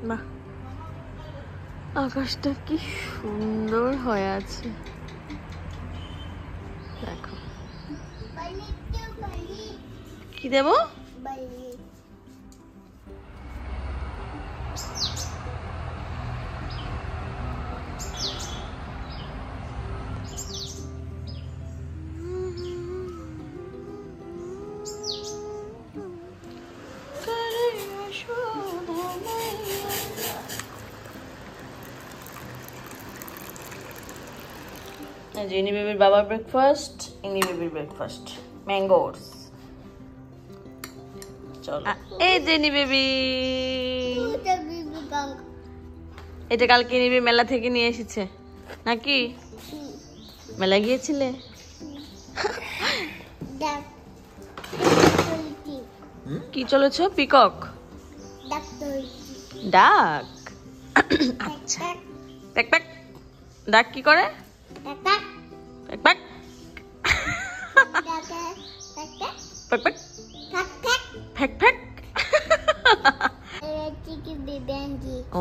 বাহ, আকাশটা কি সুন্দর হয়ে আছে দেখো। কি দেবো? জিনি বেবির বাবার ব্রেকফাস্ট, ইনি বেবির ব্রেকফাস্ট, ম্যাঙ্গোস। চলো এই জিনি বেবি, এটা কালকে নিবি মেলা থেকে নিয়ে এসেছে নাকি? মেলা গিয়েছিলে? কি চলেছ? পিকক ডাক। আচ্ছা, প্যাক প্যাক ডাক কি করে? প্যাক প্যাক প্যাক প্যাক ফ্যাক ফ্যাক।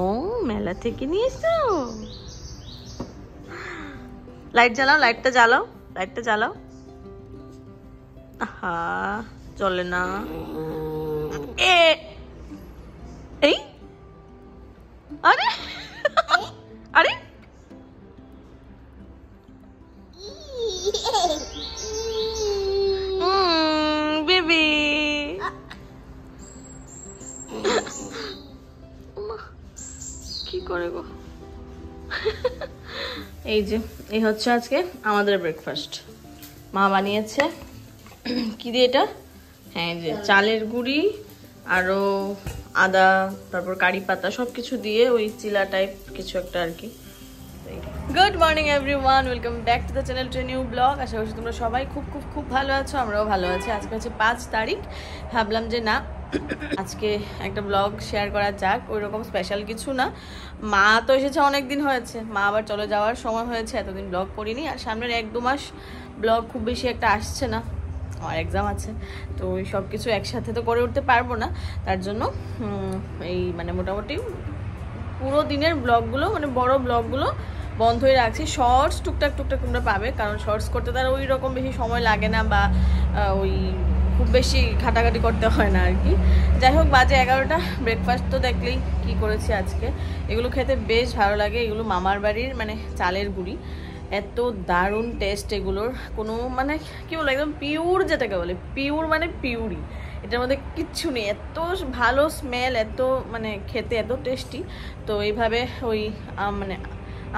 ও মেলা থেকে নিয়েছো। লাইট জ্বালাও, লাইটটা জ্বালাও, লাইটটা জ্বালাও। আহা চলে না। এই আরে আরে বেবি কি করে গো। এই যে এই হচ্ছে আজকে আমাদের ব্রেকফাস্ট। মা বানিয়েছে কি দিয়ে এটা? হ্যাঁ যে চালের গুঁড়ি আরো আদা, তারপর কারি পাতা সবকিছু দিয়ে ওই চিলা টাইপ কিছু একটা আর কি। Good morning everyone, welcome back to the channel to new blog. আশা করছি তোমরা সবাই খুব খুব খুব ভালো আছো, আমরাও ভালো আছি। আজকে হচ্ছে 5 তারিখ। ভাবলাম যে না আজকে একটা ব্লগ শেয়ার করা যাক, ওই রকম স্পেশাল কিছু না। মা তো এসেছে অনেক দিন হয়েছে, মা আবার চলে যাওয়ার সময় হয়েছে, এতদিন ব্লগ করিনি। আর সামনের 1-2 মাস ব্লগ খুব বেশি একটা আসছে না, আমার এক্সাম আছে, তো ওই সব কিছু একসাথে তো করে উঠতে পারবো না। তার জন্য এই মানে মোটামুটি পুরো দিনের ব্লগগুলো মানে বড় ব্লগগুলো বন্ধই রাখছি। শর্টস টুকটাক টুকটাক তোমরা পাবে, কারণ শর্টস করতে তার ওই রকম বেশি সময় লাগে না বা ওই খুব বেশি ঘাটাঘাটি করতে হয় না আর কি। যাই হোক, বাজে 11টা। ব্রেকফাস্ট তো দেখলেই কি করেছি আজকে। এগুলো খেতে বেশ ভালো লাগে। এগুলো মামার বাড়ির মানে চালের গুঁড়ি, এত দারুণ টেস্ট এগুলোর। কোনো মানে কি বলো, একদম পিওর, যেটাকে বলে পিওর মানে পিওরই, এটার মধ্যে কিচ্ছু নেই। এত ভালো স্মেল, এত মানে খেতে এত টেস্টি। তো এইভাবে ওই মানে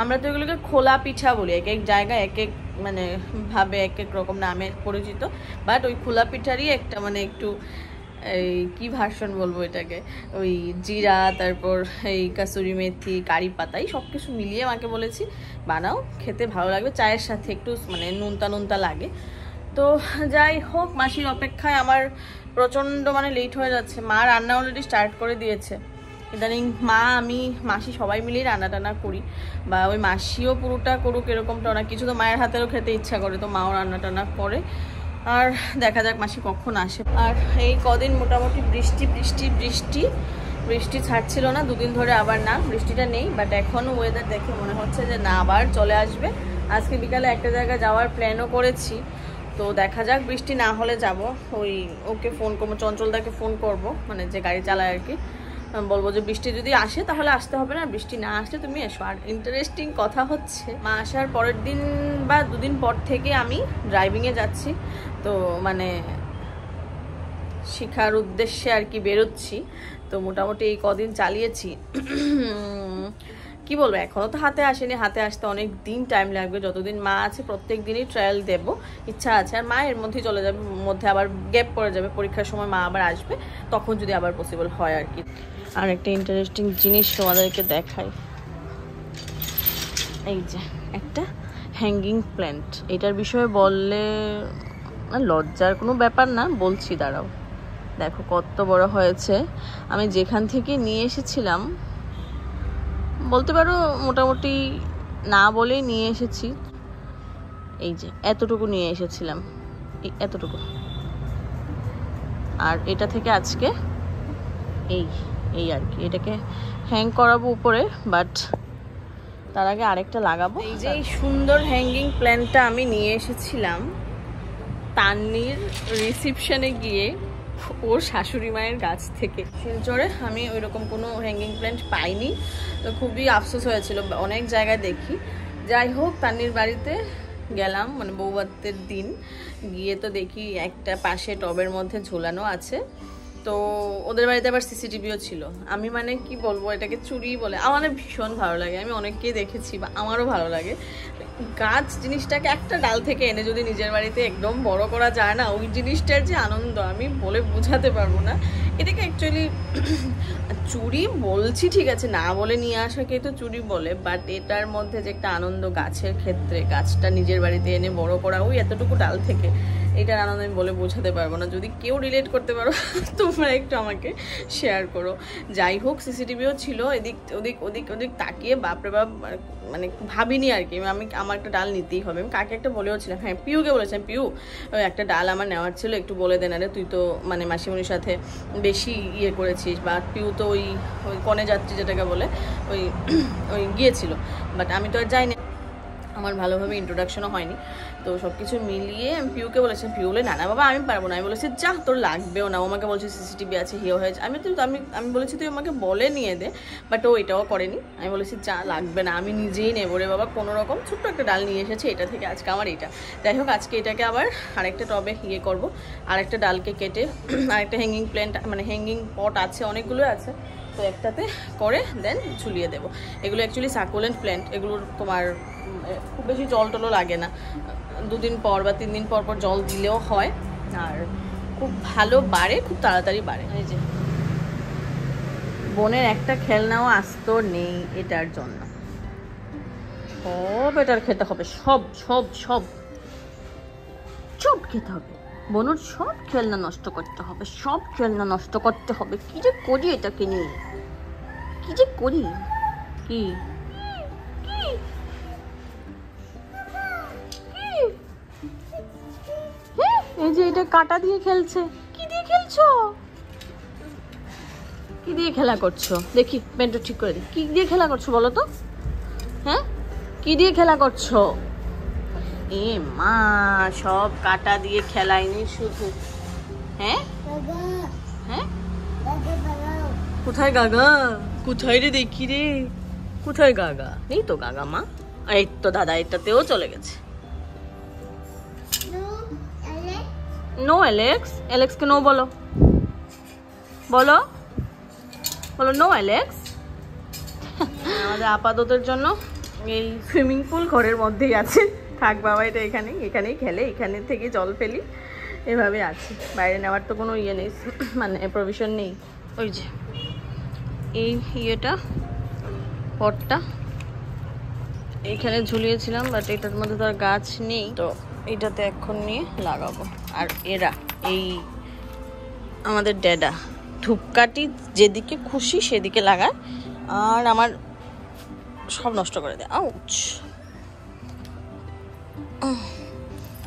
আমরা তো এগুলোকে খোলা পিঠা বলি, এক এক জায়গায় এক এক মানে ভাবে এক এক রকম নামে পরিচিত। বাট ওই খোলা পিঠারই একটা মানে একটু এই কি ভার্সন বলবো এটাকে, ওই জিরা, তারপর এই কাসুরি মেথি, কারি পাতা, এই সব কিছু মিলিয়ে মাকে বলেছি বানাও, খেতে ভালো লাগবে, চায়ের সাথে একটু মানে নুনতা নুনতা লাগে। তো যাই হোক, মাসির অপেক্ষায় আমার প্রচণ্ড মানে লেট হয়ে যাচ্ছে। মা রান্না অলরেডি স্টার্ট করে দিয়েছে। ইদানিং মা, আমি, মাসি সবাই মিলেই রান্না টান্না করি, বা ওই মাসিও পুরোটা করুক এরকমটা না, কিছু তো মায়ের হাতেরও খেতে ইচ্ছা করে, তো মাও রান্না টান্না করে। আর দেখা যাক মাসি কখন আসে। আর এই কদিন মোটামুটি বৃষ্টি বৃষ্টি বৃষ্টি বৃষ্টি ছাড়ছিল না, 2 দিন ধরে আবার না বৃষ্টিটা নেই। বাট এখনও ওয়েদার দেখে মনে হচ্ছে যে না আবার চলে আসবে। আজকে বিকালে একটা জায়গায় যাওয়ার প্ল্যানও করেছি, তো দেখা যাক, বৃষ্টি না হলে যাব। ওই ওকে ফোন করবো, চঞ্চলদাকে ফোন করব, মানে যে গাড়ি চালায় আর কি, বলবো যে বৃষ্টি যদি আসে তাহলে আসতে হবে না, বৃষ্টি না আসলে তুমি এসো। আর ইন্টারেস্টিং কথা হচ্ছে, মা আসার পরের দিন বা 2 দিন পর থেকে আমি ড্রাইভিংয়ে যাচ্ছি, তো মানে শেখার উদ্দেশ্যে আর কি বেরোচ্ছি। তো মোটামুটি এই কদিন চালিয়েছি। কি বলবো, এখনো তো হাতে আসেনি, হাতে আসতে অনেক দিন টাইম লাগবে। যতদিন মা আছে প্রত্যেক দিনই ট্রায়াল দেব, ইচ্ছা আছে। আর মা এর মধ্যেই চলে যাবে, মধ্যে আবার গ্যাপ পড়ে যাবে, পরীক্ষার সময় মা আবার আসবে, তখন যদি আবার পসিবল হয় আর কি। আর একটা ইন্টারেস্টিং জিনিস তোমাদেরকে দেখাই, এই যে একটা হ্যাঙ্গিং প্ল্যান্ট। এটার বিষয়ে বললে লজ্জার কোনো ব্যাপার না, বলছি দাঁড়াও। দেখো কত বড় হয়েছে। আমি যেখান থেকে নিয়ে এসেছিলাম বলতে পারো মোটামুটি না বলেই নিয়ে এসেছি। এই যে এতটুকু নিয়ে এসেছিলাম, এতটুকু। আর এটা থেকে আজকে এই এই আর কি। এটাকে হ্যাং করাবো উপরে, বাট তার আগে আরেকটা লাগাবো। এই যে এই সুন্দর হ্যাঙ্গিং প্ল্যান্টটা আমি নিয়ে এসেছিলাম তান্নির রিসিপশনে গিয়ে ওর শাশুড়ি মায়ের গাছ থেকে। শিলচরে আমি ওই রকম কোনো হ্যাঙ্গিং প্ল্যান্ট পাইনি, তো খুবই আফসোস হয়েছিল। অনেক জায়গায় দেখি। যাই হোক, তান্নির বাড়িতে গেলাম মানে বৌভাতের দিন, গিয়ে তো দেখি একটা পাশে টবের মধ্যে ঝোলানো আছে। তো ওদের বাড়িতে আবার সিসিটিভিও ছিল। আমি মানে কি বলবো, এটাকে চুরি বলে আমার ভীষণ ভালো লাগে। আমি অনেককেই দেখেছি বা আমারও ভালো লাগে। গাছ জিনিসটাকে একটা ডাল থেকে এনে যদি নিজের বাড়িতে একদম বড় করা যায় না, ওই জিনিসটার যে আনন্দ আমি বলে বোঝাতে পারবো না। এটাকে অ্যাকচুয়ালি চুরি বলছি, ঠিক আছে, না বলে নিয়ে আসাকে তো চুরি বলে, বাট এটার মধ্যে যে একটা আনন্দ গাছের ক্ষেত্রে, গাছটা নিজের বাড়িতে এনে বড় করা ওই এতটুকু ডাল থেকে, এটার আনন্দ আমি বলে বোঝাতে পারবো না। যদি কেউ রিলেট করতে পারো তোমরা একটু আমাকে শেয়ার করো। যাই হোক, সিসিটিভিও ছিল। এদিক ওদিক ওদিক ওদিক তাকিয়ে বাপরে বাপ মানে ভাবিনি আর কি আমি আমার একটা ডাল নিতেই হবে। আমি কাকে একটা বলেও ছিলাম, হ্যাঁ পিউকে বলেছিলাম, পিউ ওই একটা ডাল আমার নেওয়ার ছিল, একটু বলে দেন। আরে তুই তো মানে মাসিমণির সাথে বেশি ইয়ে করেছিস, বা পিউ তো ওই কনে যাত্রী যেটাকে বলে ওই ওই গিয়েছিল, বাট আমি তো আর যাইনি, আমার ভালোভাবে ইন্ট্রোডাকশনও হয়নি। তো সব কিছু মিলিয়ে আমি পিউকে বলেছিলাম, পিউ বলে না না বাবা আমি পারবো না। আমি বলেছি যা তোর লাগবেও না। ও আমাকে বলছে সিসিটিভি আছে, হিও হয়েছে। আমি বলেছি তুই আমাকে বলে নিয়ে দে, বাট ও এটাও করেনি। আমি বলেছি যা লাগবে না, আমি নিজেই নেবো রে বাবা। কোনো রকম ছোট্ট একটা ডাল নিয়ে এসেছে, এটা থেকে আজকে আমার এটা। যাই হোক, আজকে এটাকে আবার আরেকটা টবে ইয়ে করবো, আরেকটা ডালকে কেটে আরেকটা হ্যাঙ্গিং প্ল্যান্ট মানে হ্যাঙ্গিং পট আছে, অনেকগুলো আছে, তো একটাতে করে দেন ঝুলিয়ে দেবো। এগুলো অ্যাকচুয়ালি সাকুলেন্ট প্ল্যান্ট, এগুলোর তোমার খুব বেশি জল টলও লাগে না, 2 দিন পর বা 3 দিন পর পর জল দিলেও হয়, আর খুব ভালো বাড়ে, খুব তাড়াতাড়ি বাড়ে। এই যে বোনের একটা খেলনাও আসতো নেই এটার জন্য, সব এটার খেতে হবে, সব সব সব সব খেতে হবে। বোনের সব খেলনা নষ্ট করতে হবে, সব খেলনা নষ্ট করতে হবে। কি যে করি এটাকে নিয়ে, কি যে করি। কি এই যে এটা কাটা দিয়ে খেলছে। কি দিয়ে খেলছো? কি দিয়ে খেলা করছো? দেখি পেনটা ঠিক করে দিই। কি দিয়ে খেলা করছো বলো তো? হ্যাঁ, কি দিয়ে খেলা করছো? এ মা, সব কাটা দিয়ে খেলাইনি শুধু। হ্যাঁ হ্যাঁ, কোথায় গাগা? কোথায় রে? দেখি রে, কোথায় গাগা? এই তো গাগা মা, এই তো দাদা এটাতেও চলে গেছে। নো অ্যালেক্স, অ্যালেক্সকে নো বলো, বলো বলো নো অ্যালেক্স। আমাদের আপাততের জন্য এই সুইমিং পুল ঘরের মধ্যেই আছে, থাক বাবা এটা এখানেই খেলে, এখানে থেকে জল ফেলি, এভাবে আছে। বাইরে নেওয়ার তো কোনো ইয়ে নেই, মানে প্রভিশন নেই। ওই যে এই ইয়েটা পটটা এইখানে ঝুলিয়েছিলাম, বাট এটার মধ্যে তো আর গাছ নেই, তো এইটাতে এখন নিয়ে লাগাবো। আর এরা এই আমাদের ড্যাডা ধূপকাঠি যেদিকে খুশি সেদিকে লাগায়, আর আমার সব নষ্ট করে দেয়। আউচ।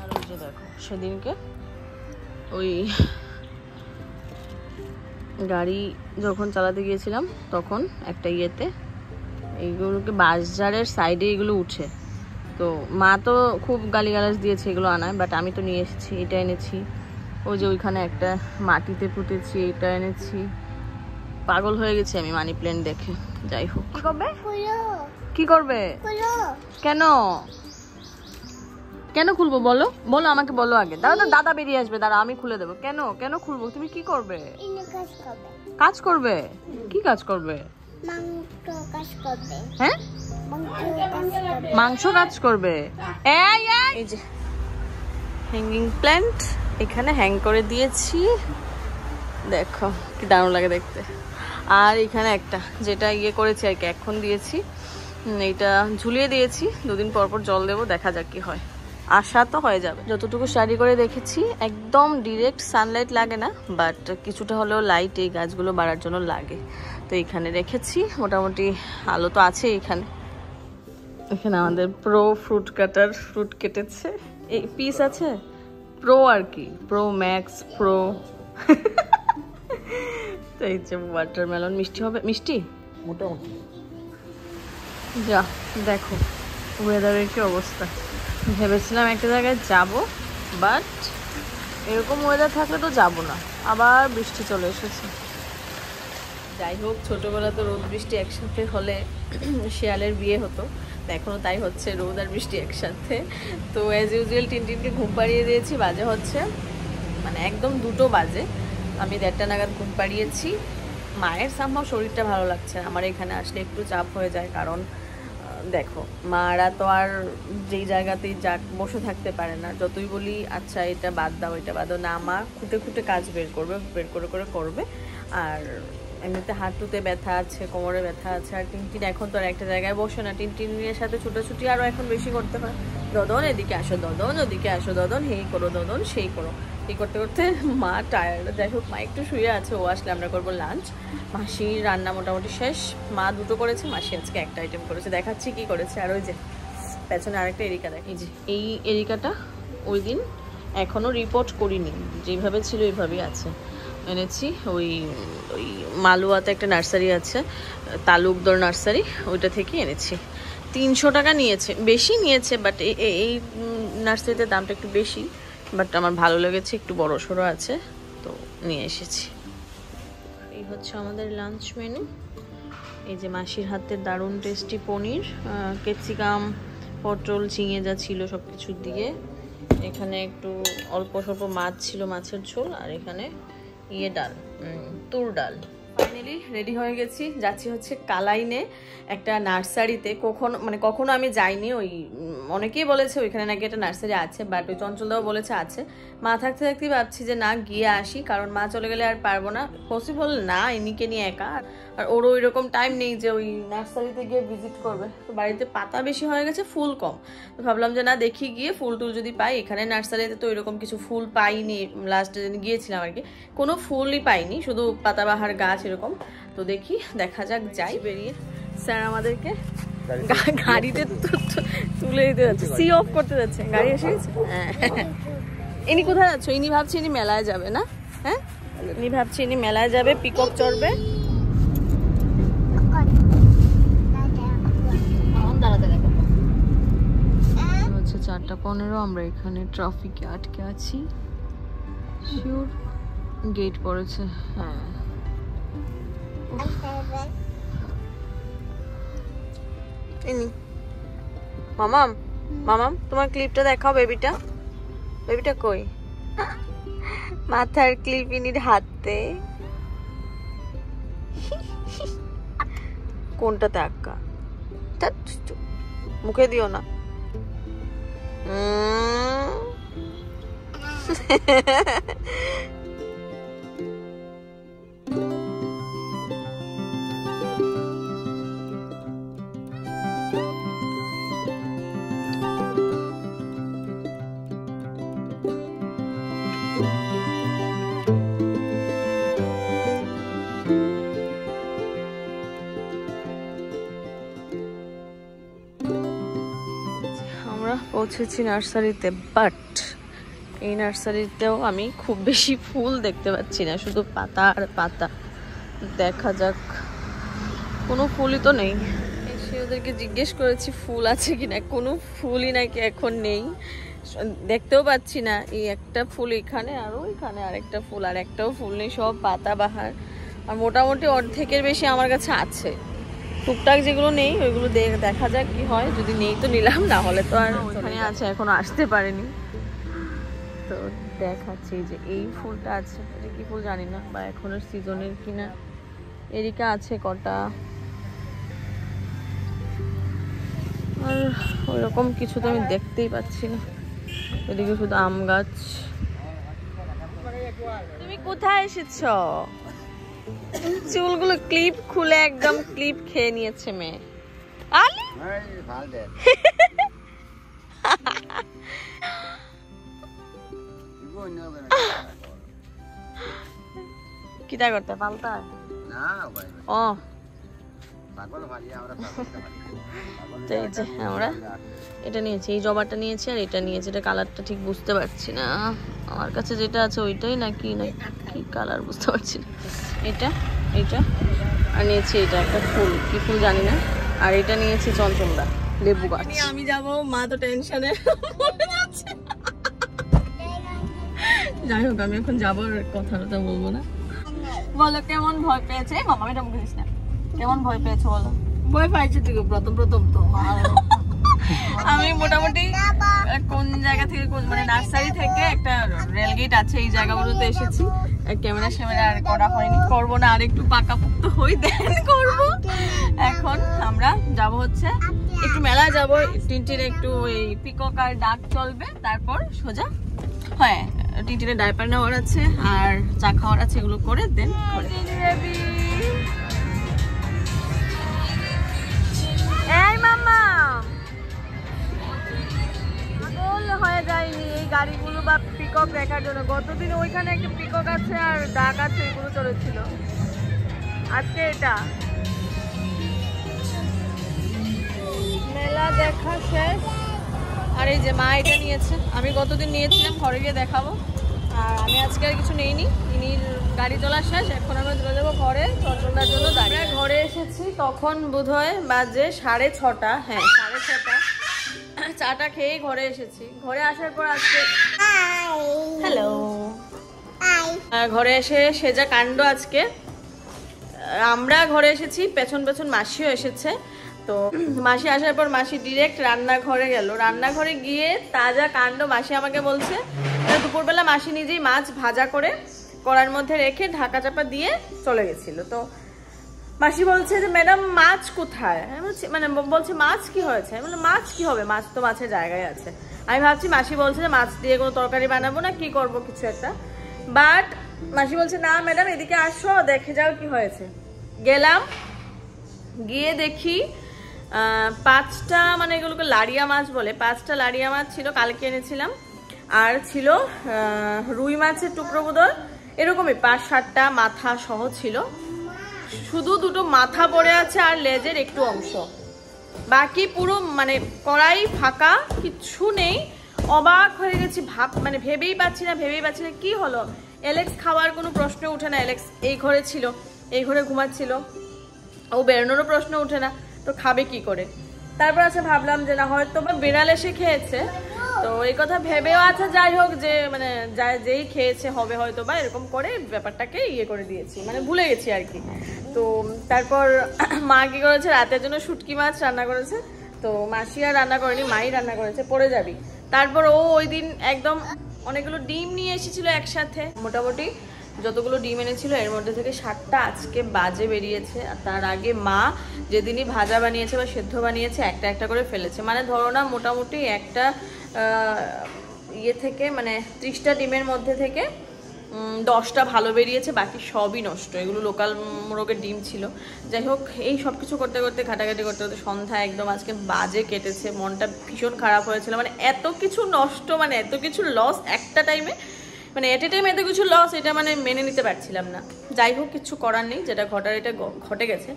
আর ওই যে দেখো সেদিনকে ওই গাড়ি যখন চালাতে গিয়েছিলাম তখন একটা ইয়েতে এইগুলোকে বাজারের সাইডে এগুলো উঠে, তো মা তো খুব গালিগালাজ দিয়েছে এগুলো আনায়, বাট আমি তো নিয়ে এসেছি। এটা এনেছি, ওই যে ওইখানে একটা মাটিতে পুঁতেছি, এটা এনেছি। পাগল হয়ে গেছি আমি মানি প্ল্যান্ট দেখে। যাই হোক, কি করবে? কি করবে? কেন কেন খুলবো বলো, বলো আমাকে বলো আগে। দাদা দাদা বেরিয়ে আসবে, দাদা আমি খুলে দেবো। কেন কেন খুলবো? তুমি কি করবে? কাজ করবে? কি কাজ করবে? হ্যাঁ, মাংস কাজ করবে। এই যে হ্যাঙ্গিং প্ল্যান্ট এখানে হ্যাং করে দিয়েছি, দেখো কি দারুণ লাগে দেখতে। আর এখানে একটা যেটা ইয়ে করেছি আর কি, এখন দিয়েছি, এইটা ঝুলিয়ে দিয়েছি। 2 দিন পর পর জল দেবো, দেখা যাক কি হয়। আশা তো হয়ে যাবে। যতটুকু স্টাডি করে দেখেছি একদম ডিরেক্ট সানলাইট লাগে না, বাট কিছুটা হলেও লাইট এই গাছগুলো বাড়ার জন্য লাগে। তো এখানে রেখেছি, মোটামুটি আলো তো আছে এখানে। এখানে আমাদের প্রো ফ্রুট কাটার ফ্রুট কেটেছে, এই পিস আছে প্রো আর কি, প্রো ম্যাক্স প্রো। তো তো এই যে ওয়াটারমেলন মিষ্টি হবে, মিষ্টি মোটামুটি। যা দেখো ওয়েদারের কি অবস্থা। ভেবেছিলাম একটা জায়গায় যাব, বাট এরকম ওয়েদার থাকলে তো যাব না, আবার বৃষ্টি চলে এসেছে। যাই হোক, ছোটবেলা তো রোদ বৃষ্টি একসাথে হলে শিয়ালের বিয়ে হতো, এখনও তাই হচ্ছে, রোদ আর বৃষ্টি একসাথে। তো অ্যাজ ইউজুয়াল টিনটিনকে ঘুম পাড়িয়ে দিয়েছি, বাজে হচ্ছে মানে একদম 2টো বাজে, আমি 1:30 নাগাদ ঘুম পাড়িয়েছি। মায়ের সামহাও শরীরটা ভালো লাগছে না, আমার এখানে আসলে একটু চাপ হয়ে যায়, কারণ দেখো মারা তো আর যেই জায়গাতেই যাক বসে থাকতে পারে না, যতই বলি আচ্ছা এটা বাদ দাও এটা বাদ দাও, না মা খুঁটে খুঁটে কাজ বের করবে, বের করে করে করবে। আর এমনিতে হাঁটুতে ব্যথা আছে, কোমরে ব্যথা আছে, আর টিনটিন এখন তো আর একটা জায়গায় বসে না, টিনটিনের সাথে ছুটাছুটি আরও এখন বেশি করতে হয়। দদন এদিকে আসো, দদন ওদিকে আসো, দদন হেই করো, দদন সেই করো, এই করতে করতে মা টায়ার্ড। যাই হোক, মা একটু শুয়ে আছে, ও আসলে আমরা করবো লাঞ্চ। মাসির রান্না মোটামুটি শেষ, মা 2টো করেছে, মাসি আজকে একটা আইটেম করেছে, দেখাচ্ছি কি করেছে। আর ওই যে পেছনে আরেকটা এরিকা দেখি, এই যে এই এরিকাটা ওই দিন এখনও রিপোর্ট করিনি, যেভাবে ছিল ওইভাবেই আছে, এনেছি। ওই ওই মালুয়াতে একটা নার্সারি আছে, তালুকদার নার্সারি, ওইটা থেকে এনেছি। 300 টাকা নিয়েছে, বেশি নিয়েছে, বাট এই নার্সারিতে দামটা একটু বেশি, বাট আমার ভালো লেগেছে, একটু বড় সড়ো আছে, তো নিয়ে এসেছি। এই হচ্ছে আমাদের লাঞ্চ মেনু। এই যে মাসির হাতের দারুণ টেস্টি পনির, ক্যাপসিকাম, পটল, ঝিঙে যা ছিল সব কিছু দিয়ে। এখানে একটু অল্প স্বল্প মাছ ছিল, মাছের ঝোল, আর এখানে ডাল, তুর ডাল। ফাইনালি রেডি হয়ে গেছি, যাচ্ছি হচ্ছে কালাইনে একটা নার্সারিতে। কখনো আমি যাইনি, ওই অনেকেই বলেছে ওইখানে নাকি একটা নার্সারি আছে, বাট ওই চঞ্চলদাও বলেছে আছে। মা থাকতে থাকতেই ভাবছি যে না গিয়ে আসি, কারণ মা চলে গেলে আর পারবো না, পসিবল না এনিকে নিয়ে একা, আর ওরও ওই রকম টাইম নেই যে ওই নার্সারিতে গিয়ে ভিজিট করবে। তো বাড়িতে পাতা বেশি হয়ে গেছে, ফুল কম, তো ভাবলাম যে না দেখি গিয়ে ফুল টুল যদি পাই। এখানে নার্সারিতে তো এরকম কিছু ফুল পাইনি, লাস্টে যেদিন গিয়েছিলাম আর কি, কোনো ফুলই পাইনি, শুধু পাতাবাহার গাছ এরকম। তো দেখি, দেখা যাক, যাই। বেরিয়ে স্যার আমাদেরকে গাড়িতে তুলে দিতে যাচ্ছে, সি অফ করতে যাচ্ছে, গাড়ি এসে গেছে। ইনি কোথায় যাচ্ছ? ইনি ভাবছি ইনি মেলায় যাবে না, হ্যাঁ ইনি ভাবছি ইনি মেলায় যাবে, পিকক চড়বে। হচ্ছে 4:15, আমরা এখানে ট্রাফিকে আটকে আছি, শিওর গেট পড়েছে। হ্যাঁ মামাম, মামাম তোমার ক্লিপটা দেখাও, বেবিটা, বেবিটা কই? মাথার ক্লিপ ইনির হাতে, কোনটাতে আক্কা? মুখে দিও না। পৌঁছেছি নার্সারিতে, বাট এই নার্সারিতেও আমি খুব বেশি ফুল দেখতে পাচ্ছি না, শুধু পাতা আর পাতা। দেখা যাক, কোনো ফুলই তো নেই। এসে ওদেরকে জিজ্ঞেস করেছি ফুল আছে কিনা, কোনো ফুলই নাকি এখন নেই, দেখতেও পাচ্ছি না। এই একটা ফুল এখানে, আর ওইখানে আরেকটা ফুল, আর একটাও ফুল নেই, সব পাতা বাহার। আর মোটামুটি অর্ধেকের বেশি আমার কাছে আছে, টুকটাক যেগুলো নেই ওইগুলো দেখা যাক কি হয়, যদি নেই তো নিলাম, না হলে তো আর ওখানে আছে, এখনো আসতে পারেনি। তো দেখাচ্ছি যে এই ফুলটা আছে, এটা কি ফুল জানি না, বা এখনো সিজনের কিনা। এরিকা আছে কটা, আর ওইরকম কিছু তো আমি দেখতেই পাচ্ছি না। এদিকে শুধু আম গাছ। তুমি কোথায় এসেছো? চুলগুলো ক্লিপ খুলে একদম ক্লিপ খেয়ে নিয়েছে মেয়ে। আলি কিটা করতে পাল্টা? ও আমরা এটা নিয়েছি, এই জবাটা নিয়েছি, আর এটা নিয়েছি, এটা কালারটা ঠিক বুঝতে পারছি না। আমার কাছে যেটা আছে ওইটাই নাকি কি কালার বুঝতে পারছি না। এটা আর নিয়েছি এটা একটা ফুল, কি ফুল জানি না। আর এটা নিয়েছি চঞ্চলদা লেবু গাছ। আমি যাব, মা তো টেনশনে যাই হোক আমি এখন যাবো, কথাটা বলবো না। বলো কেমন ভয় পেয়েছে মামা? এটা মুখে দিস না। কেমন ভয় পেয়েছো বলো? ভয় পাইছে তুই প্রথম তো আমি মোটামুটি কোন জায়গা থেকে মানে নার্সারি থেকে একটা রেলগেট আছে এই জায়গাগুলোতে এসেছি। ক্যামেরা আর করা হয়নি, করবো না, আর একটু পাকাপোক্ত হই দেন করবো। এখন আমরা যাব হচ্ছে একটু মেলা যাবো, টিনটির একটু এই পিকক আর ডাক চলবে, তারপর সোজা হ্যাঁ টিনটিনের ডাইপার নেওয়ার আছে আর চা খাওয়ার আছে, এগুলো করে দেন হয়ে যায়নি এই গাড়িগুলো বা পিকক দেখার জন্য। গতদিন ওইখানে একটা পিকক আছে আর ডাক আছে, এগুলো চলেছিল। আজকে এটা মেলা দেখা শেষ। আর এই যে মা এটা নিয়েছে, আমি গতদিন নিয়েছিলাম, ঘরে গিয়ে দেখাবো। আর আমি আজকে আর কিছু নেইনি, ইনির গাড়ি চলা শেষ। এখন আমরা চলে যাবো ঘরে চঞ্চলদার জন্য দাঁড়িয়ে। ঘরে এসেছি তখন বোধহয় বাজে 6:30। হ্যাঁ 6:30। চাটা খেয়ে ঘরে এসেছি। ঘরে আসার পর আজকে হ্যালো ঘরে এসে সেজা কাণ্ড। আজকে আমরা ঘরে এসেছি, পেছন পেছন মাসিও এসেছে। তো মাসি আসার পর মাসি ডিরেক্ট রান্নাঘরে গেল। রান্নাঘরে গিয়ে তাজা কাণ্ড, মাসি আমাকে বলছে দুপুরবেলা মাসি নিজেই মাছ ভাজা করে কড়ার মধ্যে রেখে ঢাকা চাপা দিয়ে চলে গেছিল। তো মাসি বলছে যে ম্যাডাম মাছ কোথায়? আমি বলছি মানে বলছে মাছ কি হয়েছে? আমি বললাম মাছ কি হবে, মাছ তো মাছের জায়গায় আছে। আমি ভাবছি মাসি বলছে যে মাছ দিয়ে কোনো তরকারি বানাবো না কি করব কিছু একটা, বাট মাসি বলছে না ম্যাডাম এদিকে আসো দেখে যাও কি হয়েছে। গেলাম, গিয়ে দেখি 5টা মানে এগুলোকে লাড়িয়া মাছ বলে, 5টা লাড়িয়া মাছ ছিল, কালকে এনেছিলাম। আর ছিল রুই মাছের টুকরো বোধহয় এরকমই 5-7টা মাথা সহ ছিল। শুধু 2টো মাথা পড়ে আছে আর লেজের একটু অংশ, বাকি পুরো মানে কড়াই ফাঁকা, কিচ্ছু নেই। অবাক হয়ে গেছি, মানে ভেবেই পাচ্ছি না কি হলো। অ্যালেক্স খাওয়ার কোনো প্রশ্ন উঠে না, অ্যালেক্স এই ঘরে ছিল, এই ঘরে ঘুমাচ্ছিল, ও বেরোনোরও প্রশ্ন উঠে না, তো খাবে কি করে। তারপর আছে ভাবলাম যে না হয়তো বা বিড়াল এসে খেয়েছে, তো এই কথা ভেবেও আছে যাই হোক যে মানে যেই খেয়েছে হবে হয়তো বা, এরকম করে ব্যাপারটাকে ইয়ে করে দিয়েছি, মানে ভুলে গেছি আর কি। তো তারপর মা কি করেছে, রাতের জন্য শুটকি মাছ রান্না করেছে। তো মাসি আর রান্না করেনি, মাই রান্না করেছে, পড়ে যাবি। তারপর ও ওই দিন একদম অনেকগুলো ডিম নিয়ে এসেছিল একসাথে, মোটামুটি যতগুলো ডিম এনেছিল এর মধ্যে থেকে 7টা আজকে বাজে বেরিয়েছে। আর তার আগে মা যেদিনই ভাজা বানিয়েছে বা সেদ্ধ বানিয়েছে একটা একটা করে ফেলেছে। মানে ধরো না মোটামুটি একটা ইয়ে থেকে মানে 30টা ডিমের মধ্যে থেকে 10টা ভালো বেরিয়েছে, বাকি সবই নষ্ট। এগুলো লোকাল মোরগের ডিম ছিল। যাই হোক এই সব কিছু করতে করতে ঘাটাঘাটি করতে করতে সন্ধ্যা একদম আজকে বাজে কেটেছে। মনটা ভীষণ খারাপ হয়েছিল, মানে এত কিছু নষ্ট, মানে এত কিছু লস একটা টাইমে, মানে এট এ টাইম এত কিছু লস, এটা মানে মেনে নিতে পারছিলাম না। যাই হোক কিছু করার নেই, যেটা ঘটার এটা ঘটে গেছে।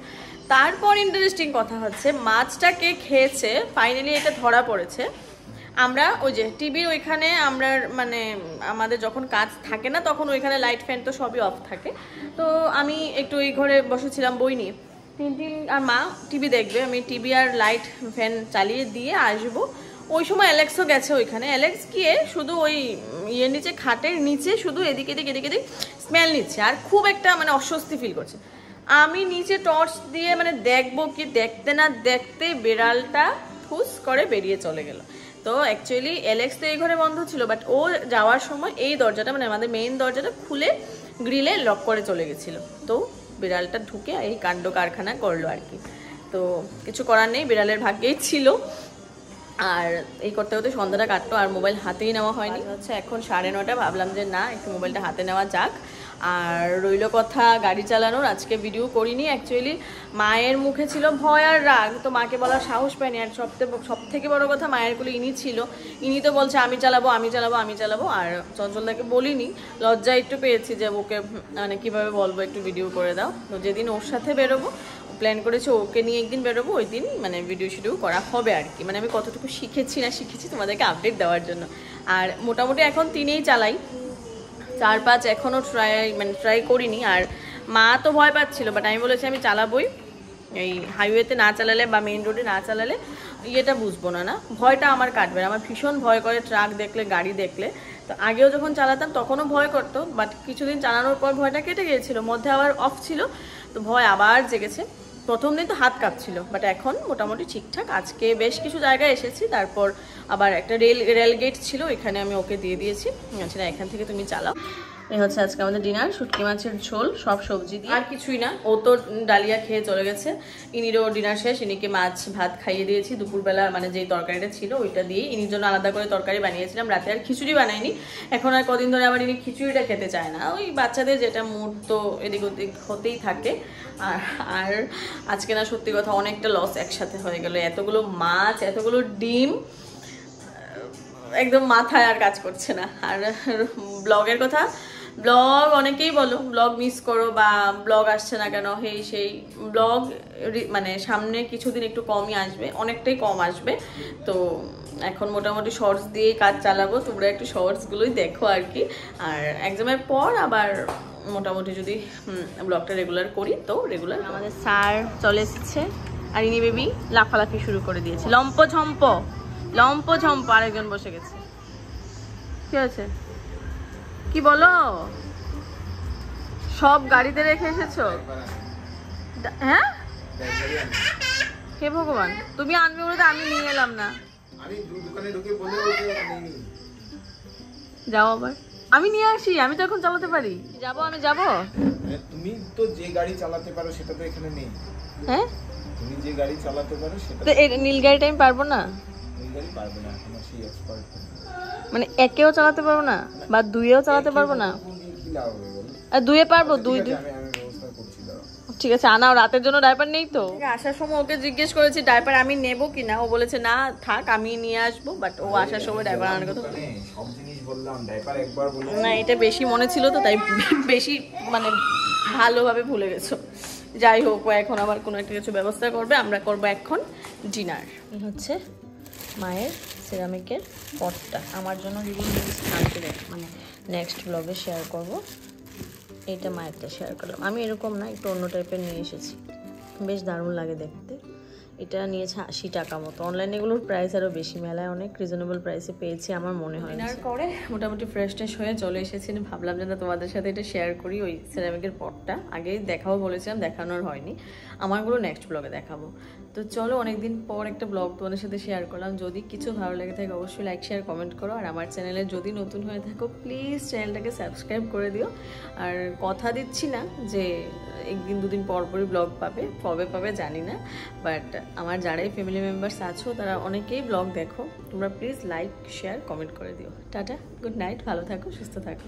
তারপর ইন্টারেস্টিং কথা হচ্ছে মাছটা কে খেয়েছে ফাইনালি এটা ধরা পড়েছে। আমরা ওই যে টিভির ওইখানে আমরা মানে আমাদের যখন কাজ থাকে না তখন ওইখানে লাইট ফ্যান তো সবই অফ থাকে। তো আমি একটু ওই ঘরে বসেছিলাম বই নিয়ে, টিনটিন আর মা টিভি দেখবে, আমি টিভি আর লাইট ফ্যান চালিয়ে দিয়ে আসবো। ওই সময় অ্যালেক্সও গেছে ওইখানে। অ্যালেক্স গিয়ে শুধু ওই ইয়ের নিচে, খাটের নিচে শুধু এদিক এদিক স্মেল নিচ্ছে আর খুব একটা মানে অস্বস্তি ফিল করছে। আমি নিচে টর্চ দিয়ে মানে দেখবো কি, দেখতে না দেখতে বেড়ালটা ফুস করে বেরিয়ে চলে গেল। তো অ্যাকচুয়ালি অ্যালেক্স তো এই ঘরে বন্ধ ছিল, বাট ও যাওয়ার সময় এই দরজাটা মানে আমাদের মেইন দরজাটা খুলে গ্রিলে লক করে চলে গেছিলো। তো বিড়ালটা ঢুকে এই কাণ্ড কারখানা করলো আর কি। তো কিছু করার নেই, বিড়ালের ভাগ্যেই ছিল। আর এই করতে করতে সন্ধ্যাটা কাটতো, আর মোবাইল হাতেই নেওয়া হয়নি। হচ্ছে এখন 9:30, ভাবলাম যে না একটু মোবাইলটা হাতে নেওয়া যাক। আর রইল কথা গাড়ি চালানোর, আজকে ভিডিও করিনি। অ্যাকচুয়ালি মায়ের মুখে ছিল ভয় আর রাগ, তো মাকে বলার সাহস পাইনি। আর সব থেকে বড় কথা মায়ের কোলে ইনি ছিল, ইনি তো বলছে আমি চালাবো। আর চঞ্চলদাকে বলিনি, লজ্জা একটু পেয়েছি যে ওকে মানে কীভাবে বলবো একটু ভিডিও করে দাও। তো যেদিন ওর সাথে বেরোবো প্ল্যান করেছি, ওকে নিয়ে একদিন বেরোবো, ওই দিন মানে ভিডিও করা হবে আর কি। মানে আমি কতটুকু শিখেছি তোমাদেরকে আপডেট দেওয়ার জন্য। আর মোটামুটি এখন 3এই চালাই, 4-5 এখনও ট্রাই করিনি। আর মা তো ভয় পাচ্ছিল, বাট আমি বলেছি আমি চালাবোই। এই হাইওয়েতে না চালালে বা মেইন রোডে না চালালে ইয়েটা বুঝবো না, ভয়টা আমার কাটবে না। আমার ভীষণ ভয় করে ট্রাক দেখলে, গাড়ি দেখলে। তো আগেও যখন চালাতাম তখনও ভয় করতো, বাট কিছুদিন চালানোর পর ভয়টা কেটে গিয়েছিল, মধ্যে আবার অফ ছিল, তো ভয় আবার জেগেছে। প্রথম দিন তো হাত কাঁপছিল, বাট এখন মোটামুটি ঠিকঠাক। আজকে বেশ কিছু জায়গায় এসেছি, তারপর আবার একটা রেল গেট ছিল, এখানে আমি ওকে দিয়ে দিয়েছি, আচ্ছা এখান থেকে তুমি চালাও। এই হচ্ছে আজকে আমাদের ডিনার, শুটকি মাছের ঝোল, সব সবজি দিয়ে, আর কিছুই না। ও তো ডালিয়া খেয়ে চলে গেছে, ইনিরও ডিনার শেষ, ইনিকে মাছ ভাত খাইয়ে দিয়েছি দুপুরবেলা, মানে যেই তরকারিটা ছিল ওইটা দিয়ে। ইনির জন্য আলাদা করে তরকারি বানিয়েছিলাম, রাতে আর খিচুড়ি বানাইনি। এখন আর কদিন ধরে আবার ইনি খিচুড়িটা খেতে চায় না, ওই বাচ্চাদের যেটা মুড তো এদিক ওদিক হতেই থাকে। আর আজকে না সত্যি কথা অনেকটা লস একসাথে হয়ে গেল, এতগুলো মাছ, এতগুলো ডিম, একদম মাথায় আর কাজ করছে না। আর ব্লগের কথা, ব্লগ অনেকেই বলো ব্লগ মিস করো বা ব্লগ আসছে না কেন, সেই ব্লগ মানে সামনে কিছুদিন একটু কমই আসবে, অনেকটাই কম আসবে। তো এখন মোটামুটি শর্টস দিয়েই কাজ চালাবো, তোমরা একটু শর্টসগুলোই দেখো আর কি। আর এক্সামের পর আবার মোটামুটি যদি ব্লগটা রেগুলার করি তো রেগুলার। আমাদের স্যার চলে এসেছে, আর ইনি বেবি লাফালাফি শুরু করে দিয়েছে, লম্প ঝম্প আরেকজন বসে গেছে। কি হয়েছে, কি বলো? সব গাড়িতে রেখে এসেছো? হ্যাঁ, হে ভগবান, তুমি আনবে বলে তো আমি নিয়ে এলাম না। যাও আবার, আমি নিয়ে আসি, আমি তো এখন চালাতে পারি। আমি যাবো। তুমি তো যে গাড়ি চালাতে পারো সেটা তো এখানে নেই। হ্যাঁ, তুমি যে গাড়ি চালাতে পারো সেটা তো এই নীল গাড়িটা আমি পারবো না। নীল গাড়ি পারবে না, এখন সেই এক্সপার্ট মানে একেও চালাতে পারবো না বা দুইয়েও চালাতে পারবো না? কি লাভ হবে বল? আর দুইয়ে পারবো, দুই আমি ব্যবস্থা করছি, দাঁড়াও। ঠিক আছে, আনাও, রাতের জন্য ডাইপার নেই তো। আসার সময় ওকে জিজ্ঞেস করেছি ডাইপার আমি নেবো কিনা, ও বলেছে না থাক আমি নিয়ে আসবো, বাট ও আসার সময় ডাইপার আনার কথা। সব জিনিস বললাম, ডাইপার একবার বলেছি না, এটা বেশি মনে ছিল তো তাই বেশি মানে ভালোভাবে ভুলে গেছো। যাই হোক, ও এখন আবার কোনো একটা কিছু ব্যবস্থা করবে, আমরা করবো এখন ডিনার। এই হচ্ছে মায়ের সিরামিকের পটটা, আমার জন্য যেগুলো কালকে মানে নেক্সট ব্লগে শেয়ার করব। এইটা মায়েরটা শেয়ার করলাম, আমি এরকম না, একটু অন্য টাইপের নিয়ে এসেছি, বেশ দারুণ লাগে দেখতে। এটা নিয়েছে 80 টাকা মতো, অনলাইনে এগুলোর প্রাইস আরও বেশি, মেলায় অনেক রিজনেবল প্রাইসে পেয়েছি আমার মনে হয়। ডিনার করে মোটামুটি ফ্রেশ ট্রেশ হয়ে চলে এসেছি, ভাবলাম যে তোমাদের সাথে এটা শেয়ার করি। ওই সিরামিকের পটটা আগেই দেখাবো বলেছিলাম, দেখানোর হয়নি, আমারগুলো নেক্সট ব্লগে দেখাবো। তো চলো, অনেকদিন পর একটা ব্লগ তোমাদের সাথে শেয়ার করলাম। যদি কিছু ভালো লেগে থাকে অবশ্যই লাইক শেয়ার কমেন্ট করো, আর আমার চ্যানেলে যদি নতুন হয়ে থাকো প্লিজ চ্যানেলটাকে সাবস্ক্রাইব করে দিও। আর কথা দিচ্ছি না যে একদিন দুদিন পরপরই ব্লগ পাবে, কবে পাবে জানি না, বাট আমার যারাই ফ্যামিলি মেম্বার্স আছো তারা অনেকেই ব্লগ দেখো, তোমরা প্লিজ লাইক শেয়ার কমেন্ট করে দিও। টাটা, গুড নাইট, ভালো থাকো, সুস্থ থাকো।